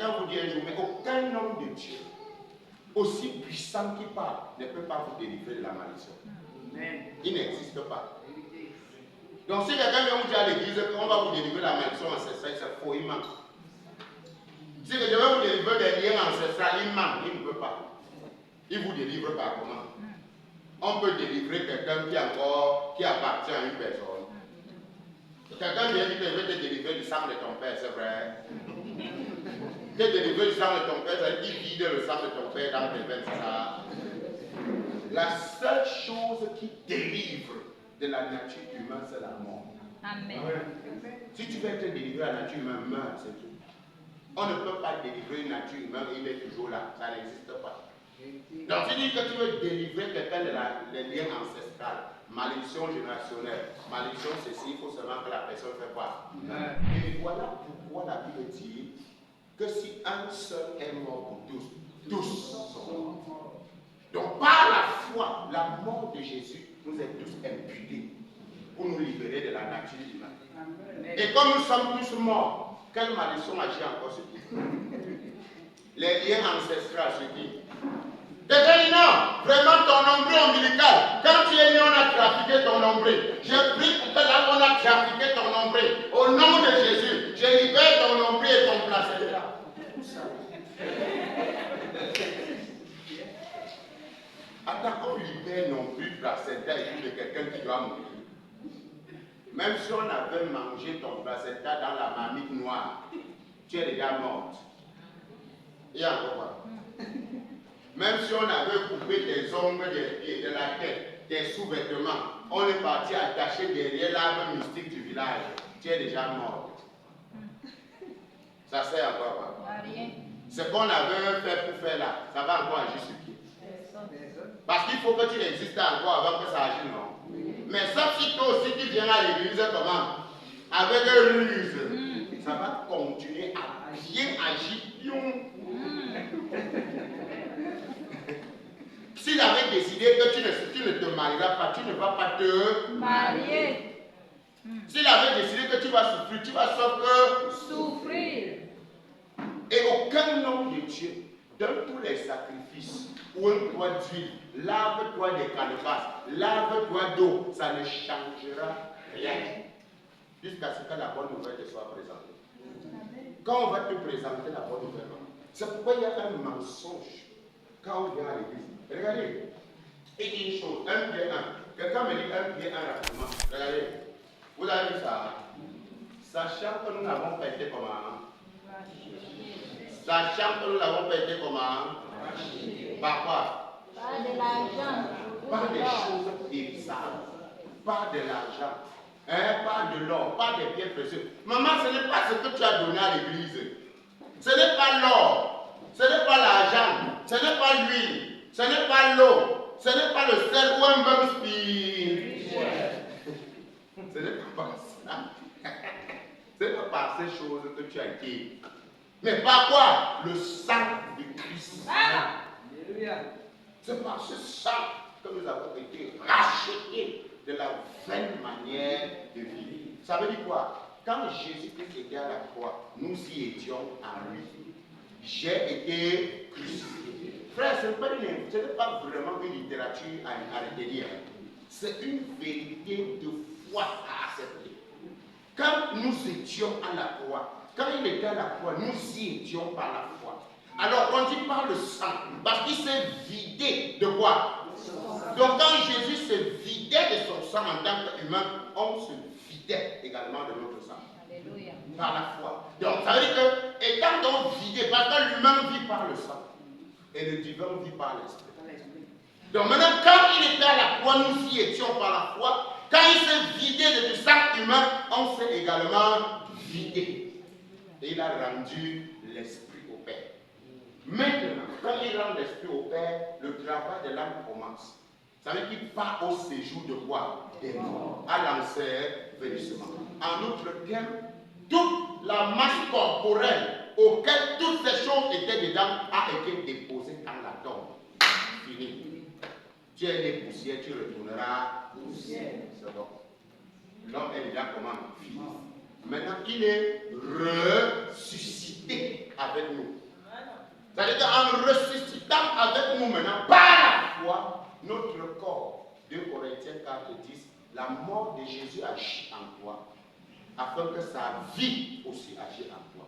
quelqu'un vous dit un jour, mais aucun homme de Dieu, aussi puissant qu'il parle, ne peut pas vous délivrer de la malédiction. Il n'existe pas. Donc si quelqu'un vient vous dire à l'église qu'on va vous délivrer de la malédiction ancestrale, c'est faux, il manque. Si je vais vous délivrer des liens ancestrales, il manque, il ne peut pas. Il vous délivre par comment? On peut délivrer quelqu'un qui appartient à une personne. Quelqu'un vient dire que je vais te délivrer du sang de ton père, c'est vrai. Te délivrer du sang de ton père, c'est qu'il vide le sang de ton père dans tes veines, c'est ça. La seule chose qui délivre de la nature humaine, c'est la mort. Amen. Si tu veux être délivré de la nature humaine, meurs, c'est tout. On ne peut pas délivrer une nature humaine et il est toujours là. Ça n'existe pas. Donc, si tu dis que tu veux délivrer quelqu'un des liens ancestrales, malédiction générationnelle, malédiction ceci, il faut seulement que la personne fait quoi. Et voilà pourquoi la Bible dit que si un seul est mort pour tous, tous sont morts. Donc, par la foi, la mort de Jésus nous est tous imputés pour nous libérer de la nature humaine. Et comme nous sommes tous morts, quelle malédiction agit encore sur qui? Les liens ancestrales sur qui? Quelqu'un dit non, vraiment ton nombril ombilical, quand tu es né, on a trafiqué ton nombril. Je prie pour que là, on a trafiqué ton nombril. Au nom de Jésus, je libère ton nombril et ton placenta. Attends, on libère nombril, placenta et tout de quelqu'un qui doit mourir. Même si on avait mangé ton placenta dans la marmite noire, tu es déjà morte. Et encore quoi? Même si on avait coupé tes ongles des pieds, de la tête, tes sous-vêtements, on est parti attacher derrière l'arbre mystique du village, tu es déjà morte. Ça sert à quoi? Rien. Ce qu'on avait fait pour faire là, ça va encore agir sur qui? Parce qu'il faut que tu existes encore avant que ça agisse, non? Mais sauf si toi aussi tu viens à l'église, comment? Avec une ruse, ça va continuer à bien agir. S'il avait décidé que tu ne te marieras pas, tu ne vas pas te marier. S'il avait décidé que tu vas souffrir, tu vas souffrir. Et aucun homme de Dieu, dans tous les sacrifices, où un doigt d'huile, lave-toi des calebasses, lave-toi d'eau, ça ne changera rien. Jusqu'à ce que la bonne nouvelle te soit présentée. Quand on va te présenter la bonne nouvelle, c'est pourquoi il y a un mensonge quand on vient à l'église. Regardez, il dit une chose, 1 Pierre 1. Quelqu'un me dit 1 Pierre 1 rapidement. Regardez, vous avez vu ça? Sachant que nous n'avons pas été comment? Sachant que nous n'avons pas été comment? Par quoi? Pas de l'argent. Pas des choses périssables. Pas de l'argent. Pas de l'or. Pas des biens précieux. Maman, ce n'est pas ce que tu as donné à l'église. Ce n'est pas l'or. Ce n'est pas l'argent. Ce n'est pas l'huile. Ce n'est pas l'eau, ce n'est pas le sel ou un bain spirituel. Ce n'est pas par ça. Ce n'est pas par ces choses que tu as été. Mais par quoi? Le sang de Christ. Alléluia. C'est par ce sang que nous avons été rachetés de la vaine manière de vivre. Ça veut dire quoi? Quand Jésus-Christ était à la croix, nous y étions en lui. J'ai été crucifié. Frère, ce n'est pas vraiment une littérature à retenir. C'est une vérité de foi à accepter. Quand nous étions à la croix, quand il était à la croix, nous y étions par la foi. Alors, quand il parle de sang, parce qu'il s'est vidé de quoi? Donc, quand Jésus se vidait de son sang en tant qu'humain, on se vidait également de notre sang. Alléluia. Par la foi. Donc, ça veut dire que, étant donc vidé, parce que l'humain vit par le sang, et le divin vit par l'esprit. Donc maintenant, quand il était à la croix, nous y étions par la foi. Quand il s'est vidé de du sang humain, on s'est également vidé. Et il a rendu l'esprit au Père. Maintenant, quand il rend l'esprit au Père, le travail de l'âme commence. Ça veut dire qu'il part au séjour de quoi? Des morts, à l'ensevelissement. En d'autres termes, toute la masse corporelle auquel toutes ces choses étaient dedans a été déposée dans la tombe. Fini. Tu es né poussière, tu retourneras poussière. C'est bon. L'homme est déjà comment? Fini. Maintenant, il est ressuscité avec nous. C'est-à-dire qu'en ressuscitant avec nous maintenant, par la foi, notre corps, 2 Corinthiens 4:10, la mort de Jésus agit en toi, afin que sa vie aussi agisse en toi.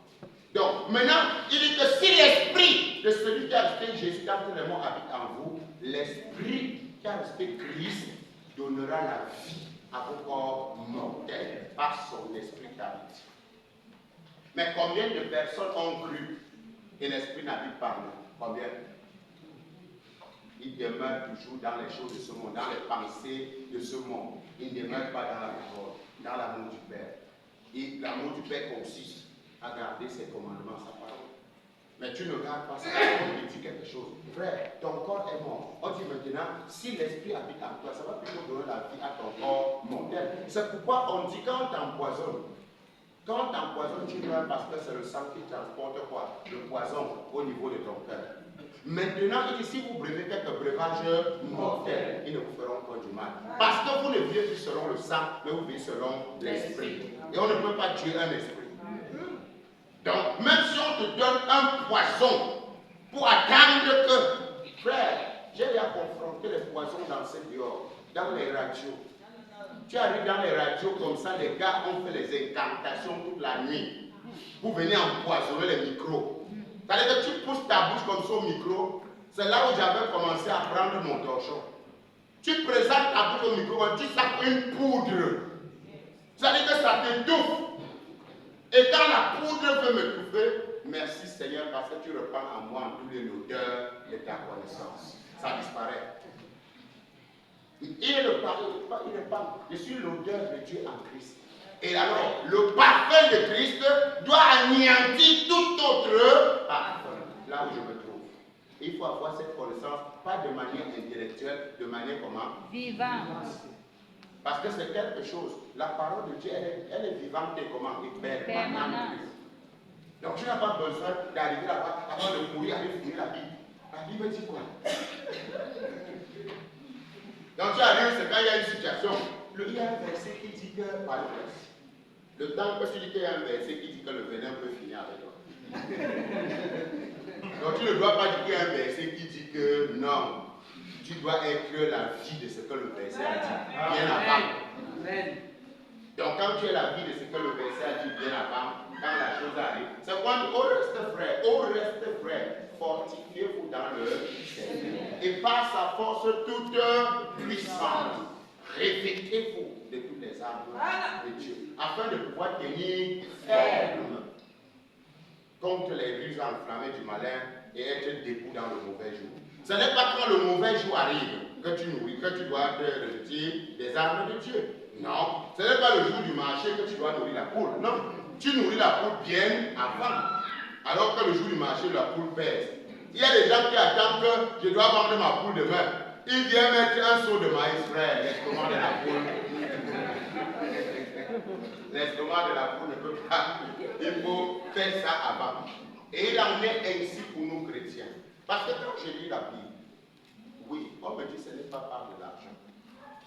Donc, maintenant, il dit que si l'esprit de celui qui a resté Jésus quand les morts habite en vous, l'esprit qui a resté Christ donnera la vie à vos corps mortels par son esprit qui habite. Mais combien de personnes ont cru et l'esprit n'habite pas en nous? Combien? Il demeure toujours dans les choses de ce monde, dans les pensées de ce monde. Il ne demeure pas dans la parole, dans l'amour du Père. Et l'amour du Père consiste à garder ses commandements, sa parole. Mais tu ne gardes pas sa parole, il dit quelque chose. Frère, ton corps est mort. On dit maintenant, si l'esprit habite en toi, ça va plutôt donner la vie à ton corps mortel. C'est pourquoi on dit quand on t'empoisonne, tu meurs parce que c'est le sang qui transporte quoi? Le poison au niveau de ton cœur. Maintenant, il dit, si vous brûlez quelques breuvages mortels, ils ne vous feront pas du mal. Parce que vous ne vivez plus selon le sang, mais vous vivez selon l'esprit. Et on ne peut pas tuer un esprit. Donc, même si on te donne un poison pour attendre que, frère, j'ai déjà confronté les poisons dans ce dehors, dans les radios. Tu arrives dans les radios comme ça, les gars ont fait les incantations toute la nuit. Vous venez empoisonner les micros. C'est-à-dire que tu pousses ta bouche comme ça au micro. C'est là où j'avais commencé à prendre mon torchon. Tu présentes ta bouche au micro, tu sens une poudre. C'est-à-dire que ça t'étouffe. Et quand la poudre veut me touffer, merci Seigneur parce que tu reprends en moi en tous l'odeur de ta connaissance. Ça disparaît. Il est le parfum, il est pas. Je suis l'odeur de Dieu en Christ. Et alors, le parfum de Christ doit anéantir tout autre parfum. Là où je me trouve. Il faut avoir cette connaissance, pas de manière intellectuelle, de manière comment? Vivante. Parce que c'est quelque chose. La parole de Dieu, elle est vivante et comment? Et permanente. Donc tu n'as pas besoin d'arriver là-bas avant de courir, aller finir la Bible. La Bible dit quoi? Donc tu arrives, c'est quand il y a une situation. Il y a un verset qui dit que, par le verset, le temps que tu dis qu'il y a un verset qui dit que le venin peut finir avec toi. Donc tu ne dois pas dire qu'il y a un verset qui dit que non. Tu dois être la vie de ce que le verset a dit bien avant. Donc quand tu es la vie de ce que le verset a dit bien avant, quand la chose arrive, c'est quand au reste frère, fortifiez-vous dans le Seigneur. Et par sa force toute puissante, revêtez-vous de toutes les armes de Dieu, afin de pouvoir tenir ferme contre les ruses enflammées du malin et être debout dans le mauvais jour. Ce n'est pas quand le mauvais jour arrive que tu dois te revêtir des armes de Dieu. Non, ce n'est pas le jour du marché que tu dois nourrir la poule. Non, tu nourris la poule bien avant. Alors que le jour du marché, la poule pèse. Il y a des gens qui attendent que je dois vendre ma poule demain. Il vient mettre un seau de maïs, frère, l'estomac de la poule. L'estomac de la poule ne peut pas. Il faut faire ça avant. Et il en est ainsi pour nous chrétiens. Parce que quand je lis la Bible, oui, on me dit que ce n'est pas par de l'argent.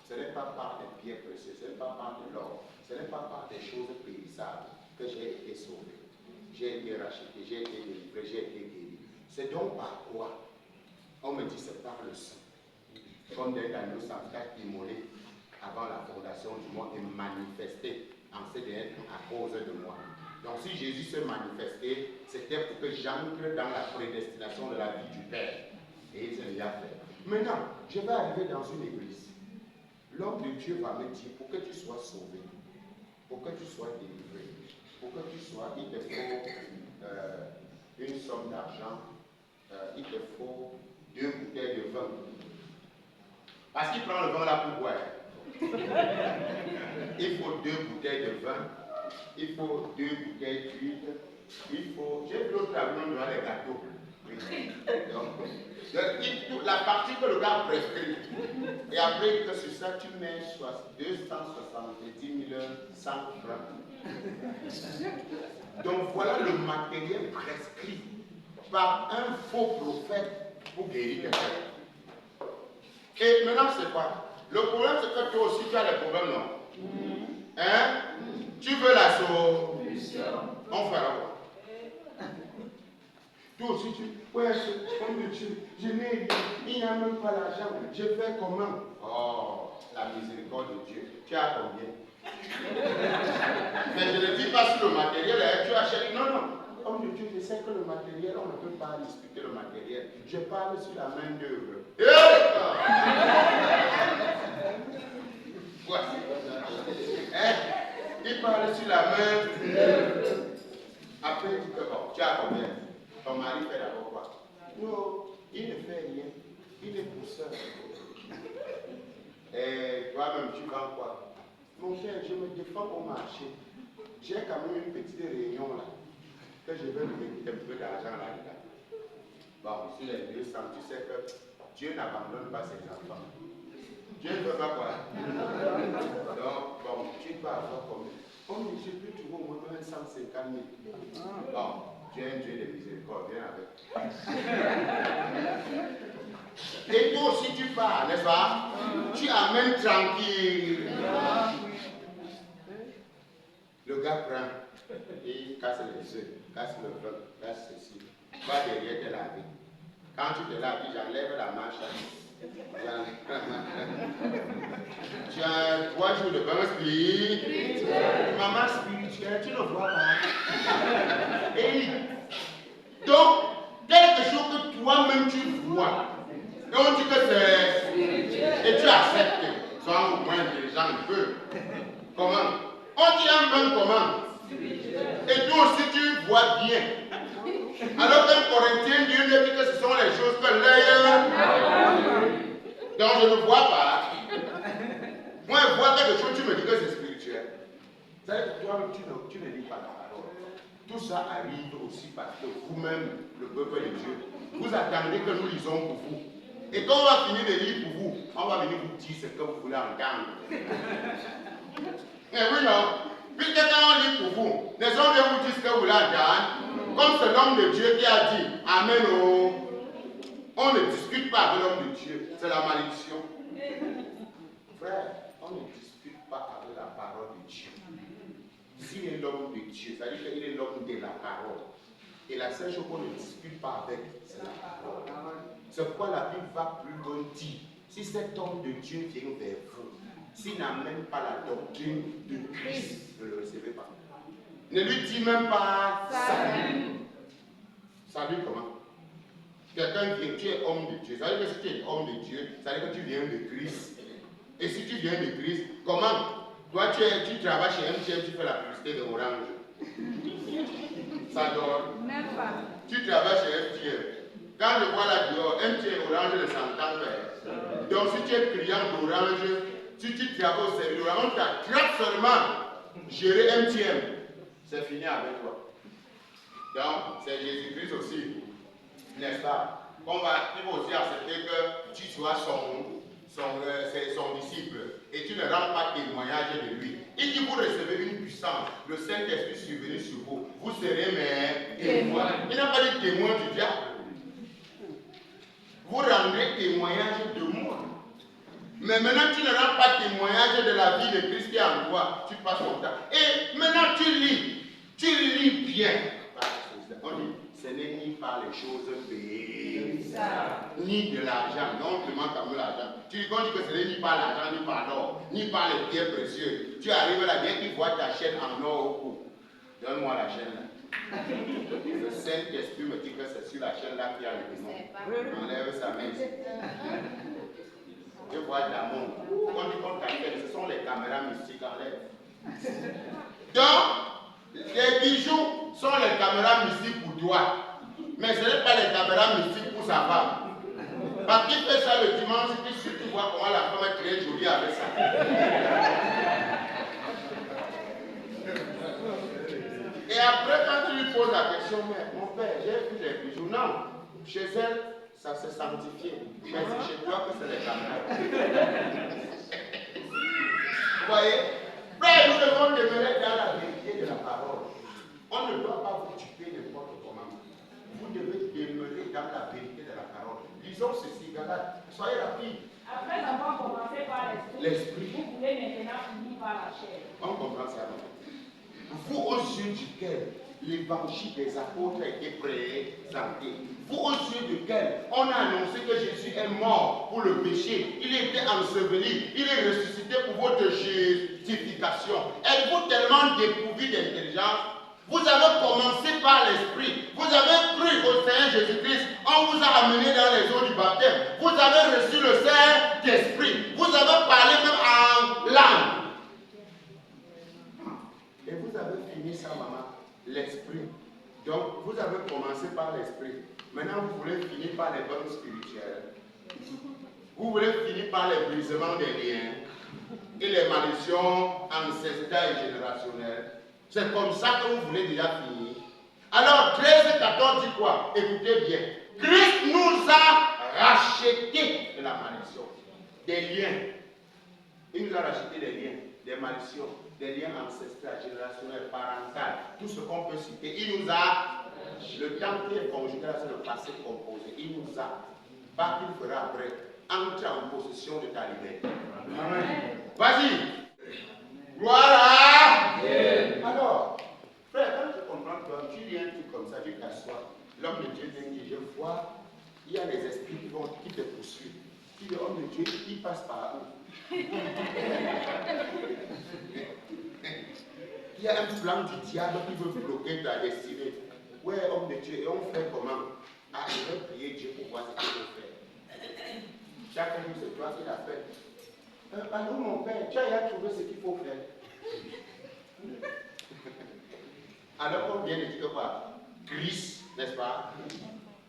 Ce n'est pas par des pierres précieuses, ce n'est pas par de l'or, ce n'est pas par des choses périssables que j'ai été sauvé. J'ai été racheté, j'ai été délivré, j'ai été guéri. C'est donc par quoi? On me dit c'est par le sang. Comme des agneaux sans tête immolés avant la fondation du monde et manifesté en CDN à cause de moi. Donc si Jésus s'est manifesté, c'était pour que j'entre dans la prédestination de la vie du Père. Et il l'a fait. Maintenant, je vais arriver dans une église. L'homme de Dieu va me dire, pour que tu sois sauvé, pour que tu sois délivré, pour que tu sois, il te faut une somme d'argent, il te faut 2 bouteilles de vin. Parce qu'il prend le vin là pour boire. Il faut 2 bouteilles de vin, il faut 2 bouteilles d'huile, il faut, j'ai vu l'autre avion devant les gâteaux. Donc, la partie que le gars prescrit, et après que sur ça tu mets 270 100 francs. Donc voilà le matériel prescrit par un faux prophète pour guérir quelqu'un. Et maintenant c'est quoi? Le problème c'est que toi aussi tu as des problèmes, non? Hein? Tu veux la solution? On fera quoi? Toi aussi, ouais, homme de Dieu, je n'ai rien, il n'y a même pas l'argent, je fais comment? Oh, la miséricorde de Dieu, tu as combien? Mais je ne dis pas sur le matériel, tu achètes, non. Homme de Dieu, je sais que le matériel, on ne peut pas discuter le matériel. Je parle sur la main d'œuvre. Il parle sur la main d'œuvre. Après, il dit que bon, tu as combien? Ton mari fait d'abord quoi? Non, il ne fait rien. Il est pousseur. Et toi-même, tu vends quoi? Mon cher, je me défends au marché. J'ai quand même une petite réunion là. Que je vais me mettre un peu d'argent là-dedans. Bon, sur les 200, tu sais que Dieu n'abandonne pas ses enfants. Dieu ne veut pas quoi? Donc, bon, tu peux avoir combien? Oh, mais je peux trouver au moins 150 000. Bon, tu es un Dieu de miséricorde, viens avec. Et toi aussi tu pars, n'est-ce pas? Tu amènes tranquille. Le gars prend et il casse les œufs, casse le vin, casse ceci. Va derrière te laver. Quand tu te laves, j'enlève la manche. Tu as 3 jours de bain spirituel. Maman spirituelle, tu ne vois pas. Et donc, quelque chose que toi-même tu vois. Et on dit que c'est spirituel. Et tu acceptes. Sois au moins intelligent un peu. Comment? On dit un bain comment? Et toi aussi tu vois bien. Alors qu'un Corinthien, Dieu lui dit que ce sont les choses que l'œil. Donc je ne vois pas. Moi, je vois quelque chose, tu me dis que c'est spirituel. C'est-à-dire que toi-même, tu ne lis pas la parole. Tout ça arrive aussi parce que vous-même, le peuple de Dieu, vous attendez que nous lisons pour vous. Et quand on va finir de lire pour vous, on va venir vous dire ce que vous voulez entendre. Mais oui, non. Puisque quand on lit pour vous, les hommes viennent vous dire ce que vous voulez entendre. Comme c'est l'homme de Dieu qui a dit Amen. Oh. On ne discute pas avec l'homme de Dieu. C'est la malédiction. Frère, on ne discute pas avec la parole de Dieu. S'il est l'homme de Dieu, ça veut dire qu'il est l'homme de la parole. Et la seule chose qu'on ne discute pas avec, c'est la parole. C'est pourquoi la Bible va plus loin dire. Si cet homme de Dieu vient vers vous, s'il n'amène pas la doctrine de Christ, ne le recevez pas. Ne lui dis même pas salut. Salut comment? Quelqu'un vient, tu es homme de Dieu. Ça veut dire que si tu es homme de Dieu, ça veut dire que tu viens de Christ. Et si tu viens de Christ, comment? Toi, tu travailles chez MTM, tu fais la publicité de Orange. Ça dort. Même pas. Tu travailles chez MTM. Quand je vois là dehors, MTM Orange ne s'entend pas. Donc si tu es client d'Orange, si tu travailles au service d'Orange, on t'attrape seulement gérer MTM. C'est fini avec toi. Donc, c'est Jésus-Christ aussi. N'est-ce pas? Il va aussi accepter que tu sois son disciple et tu ne rends pas témoignage de lui. Il dit vous recevez une puissance, le Saint-Esprit survenu sur vous, vous serez mes témoins. Il n'a pas dit témoin du diable. Vous rendrez témoignage de moi. Mais maintenant tu ne rends pas témoignage de la vie de Christ qui est en toi, tu passes ton temps. Et maintenant tu lis bien. On dit, ce n'est ni par les choses payées, ni de l'argent. Non, on te demande quand même l'argent. Tu dis que ce n'est ni par l'argent, ni par l'or, ni par les pierres précieuses. Tu arrives là, bien qu'il voit ta chaîne en or au cou. Donne-moi la chaîne là. Le Saint-Esprit me dit que c'est sur la chaîne là qu'il y a le démon. Enlève sa main ici. Je vois d'amour. On dit qu'on t'appelle, ce sont les caméras mystiques, enlève. Donc, les bijoux sont les caméras mystiques pour toi. Mais ce n'est pas les caméras mystiques pour sa femme. Parce qu'il fait ça le dimanche, puis tu vois comment la femme est très jolie avec ça. Et après, quand tu lui poses la question, mais mon père, j'ai vu les bijoux. Non, chez elle, ça s'est sanctifié. Mais c'est chez toi que c'est les caméras. Vous voyez? Frère, nous devons demeurer dans la vérité de la parole. On ne doit pas vous tuer n'importe comment. Vous devez demeurer dans la vérité de la parole. Lisons ceci, Galates. Soyez rapides. Après avoir commencé par l'esprit, vous voulez maintenant finir par la chair. On comprend ça. vous aux yeux duquel l'évangile des apôtres a été présenté, vous aux yeux duquel on a annoncé que Jésus est mort pour le péché, il était enseveli, il est ressuscité pour votre justification. Êtes-vous tellement dépourvu d'intelligence? Vous avez commencé par l'Esprit, vous avez cru au Seigneur Jésus-Christ, on vous a amené dans les eaux du baptême, vous avez reçu le Saint-Esprit, vous avez parlé même en langue. Et vous avez fini ça, maman, l'Esprit. Donc, vous avez commencé par l'Esprit. Maintenant, vous voulez finir par les bonnes spirituelles. Vous voulez finir par les brisements des liens et les malédictions ancestrales et générationnelles. C'est comme ça que vous voulez déjà finir. Alors, 13 et 14 dit quoi? Écoutez bien. Christ nous a racheté de la malédiction. Des liens. Il nous a racheté des liens, des malédictions, des liens ancestrales, générationnels, parentaux, tout ce qu'on peut citer. Il nous a, le temps qui est conjugué là, c'est le passé composé. Il nous a, pas qu'il fera après, entrer en possession de ta liberté. Amen. Vas-y. Voilà. Alors, frère, quand tu comprends que tu lis un truc comme ça, tu t'assois, l'homme de Dieu vient dire, je vois, il y a des esprits qui te poursuivent. Tu dis, homme de Dieu, il passe par où? Il y a un plan du diable qui veut bloquer ta destinée. Ouais, homme de Dieu, et on fait comment? Ah, je vais prier Dieu pour voir ce qu'il veut faire. Chacun dit, c'est toi qui l'as fait. Allô, mon père, tu as trouvé ce qu'il faut faire. Alors qu'on vient de dire que quoi? Christ, n'est-ce pas?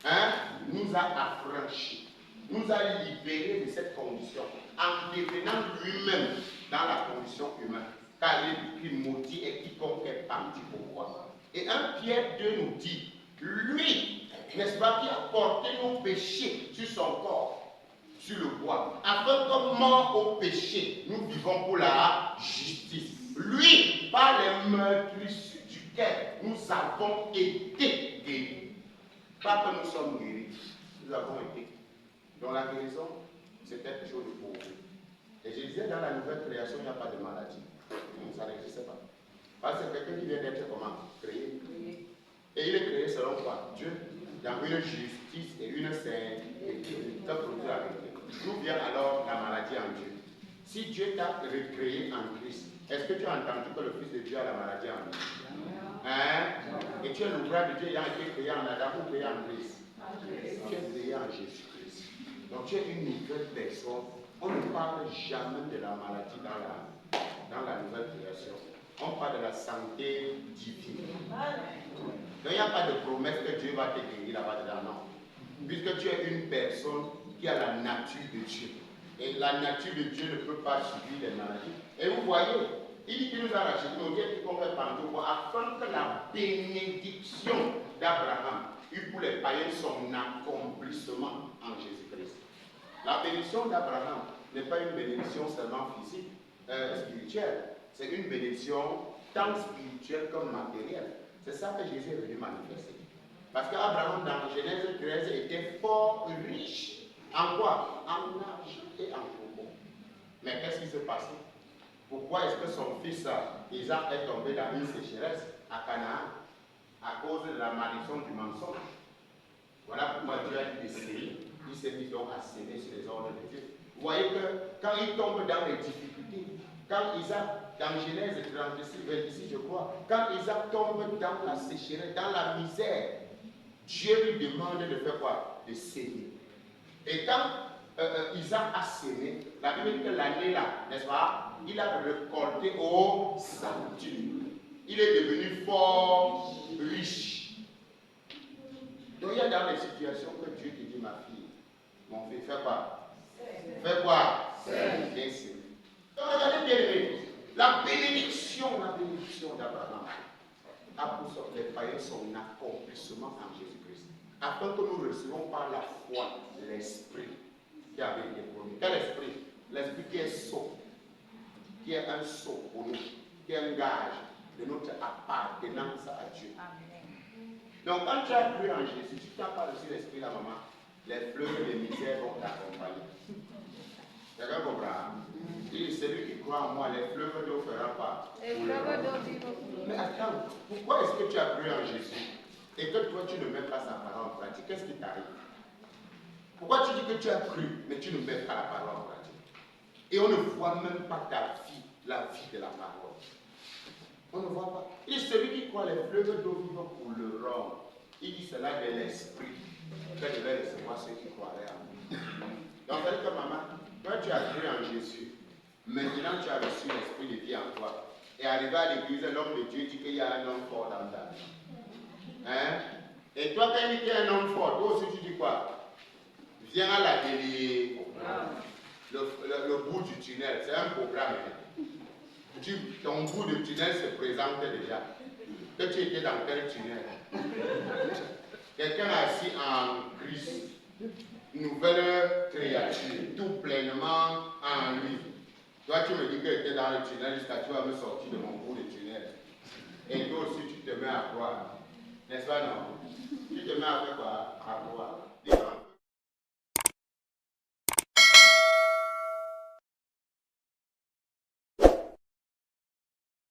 Hein? Nous a affranchis, nous a libérés de cette condition, en devenant lui-même dans la condition humaine. Car il est écrit maudit et quiconque est parti pour moi. Et 1 Pierre 2 nous dit, lui, n'est-ce pas, qui a porté nos péchés sur son corps, sur le bois, afin que mort au péché, nous vivons pour la justice. Lui, par les meurtrissures duquel nous avons été guéris. Pas que nous sommes guéris, nous avons été. Donc la guérison, c'est quelque chose de pauvre. Et je disais, dans la nouvelle création, il n'y a pas de maladie. Ça n'existe pas. Parce que c'est quelqu'un qui vient d'être comment? Créé. Et il est créé selon quoi? Dieu, dans une justice et une sainteté. Ça produit la vérité. D'où vient alors la maladie en Dieu? Si Dieu t'a recréé en Christ, est-ce que tu as entendu que le Fils de Dieu a la maladie en lui? Hein? Et tu es l'ouvrage de Dieu ayant été créé en Adam ou créé en Christ? Tu es créé en Jésus-Christ. Donc tu es une nouvelle personne. On ne parle jamais de la maladie dans la nouvelle création. On parle de la santé divine. Donc il n'y a pas de promesse que Dieu va te guérir là-bas dedans, non. Puisque tu es une personne qui a la nature de Dieu. Et la nature de Dieu ne peut pas subir les maladies. Et vous voyez, il dit qu'il nous a racheté, nous dit qu'il fait partout, afin que la bénédiction d'Abraham eût pour les païens son accomplissement en Jésus-Christ. La bénédiction d'Abraham n'est pas une bénédiction seulement physique, spirituelle. C'est une bénédiction tant spirituelle comme matérielle. C'est ça que Jésus est venu manifester. Parce qu'Abraham, dans Genèse 13, était fort riche. En quoi? En argent et en troupeau. Mais qu'est-ce qui s'est passé? Pourquoi est-ce que son fils Isaac est tombé dans une sécheresse à Canaan? À cause de la malédiction du mensonge. Voilà pourquoi Dieu a dit de sémer. Il s'est mis donc à s'aimer sur les ordres de Dieu. Vous voyez que quand il tombe dans les difficultés, quand Isaac, dans Genèse 36, 26, je crois, quand Isaac tombe dans la sécheresse, dans la misère, Dieu lui demande de faire quoi? De s'aimer. Et quand Isaac a sémé, la Bible dit que l'année là, n'est-ce pas, il a récolté au centuple. Il est devenu fort riche. Donc il y a dans les situations que Dieu te dit, ma fille, mon fils, fais quoi? Fais quoi? Bien sûr. Donc regardez bien aimé, la bénédiction d'Abraham a pour les païens son accomplissement en Jésus-Christ. Afin que nous recevons par la foi l'esprit qui avait été promis. Quel esprit? L'esprit qui est sceau, qui est un sceau pour nous, qui est un gage de notre appartenance à Dieu. Donc quand tu as cru en Jésus, tu n'as pas reçu l'esprit là, maman, les fleurs de misère vont t'accompagner. Quelqu'un comprend? Il dit, celui qui crois en moi, les fleuves d'eau ne feront pas. Les fleuves d'eau vivent. Mais attends, pourquoi est-ce que tu as cru en Jésus et que toi tu ne mets pas sa parole en pratique? Qu'est-ce qui t'arrive? Pourquoi tu dis que tu as cru, mais tu ne mets pas la parole en pratique? Et on ne voit même pas ta vie, la vie de la parole. On ne voit pas. Il dit celui qui croit les fleuves d'eau vivant couleront. Il dit cela de l'esprit. Tu devais recevoir ceux qui croiraient en lui. Donc, ça veut dire que maman, toi tu as cru en Jésus. Maintenant tu as reçu l'esprit de vie en toi. Et arrivé à l'église, l'homme de Dieu dit qu'il y a un homme fort dans ta vie. Hein? Et toi, quand il dit qu'il y a un homme fort, toi aussi tu dis quoi? Viens à la télé. Le bout du tunnel, c'est un programme. Ton bout de tunnel se présente déjà. Que tu étais dans quel tunnel? Quelqu'un assis en Christ, nouvelle créature, tout pleinement en lui. Toi, tu me dis que tu étais dans le tunnel jusqu'à tu vas me sortir de mon bout de tunnel. Et toi aussi, tu te mets à croire. N'est-ce pas, non? Tu te mets à faire quoi?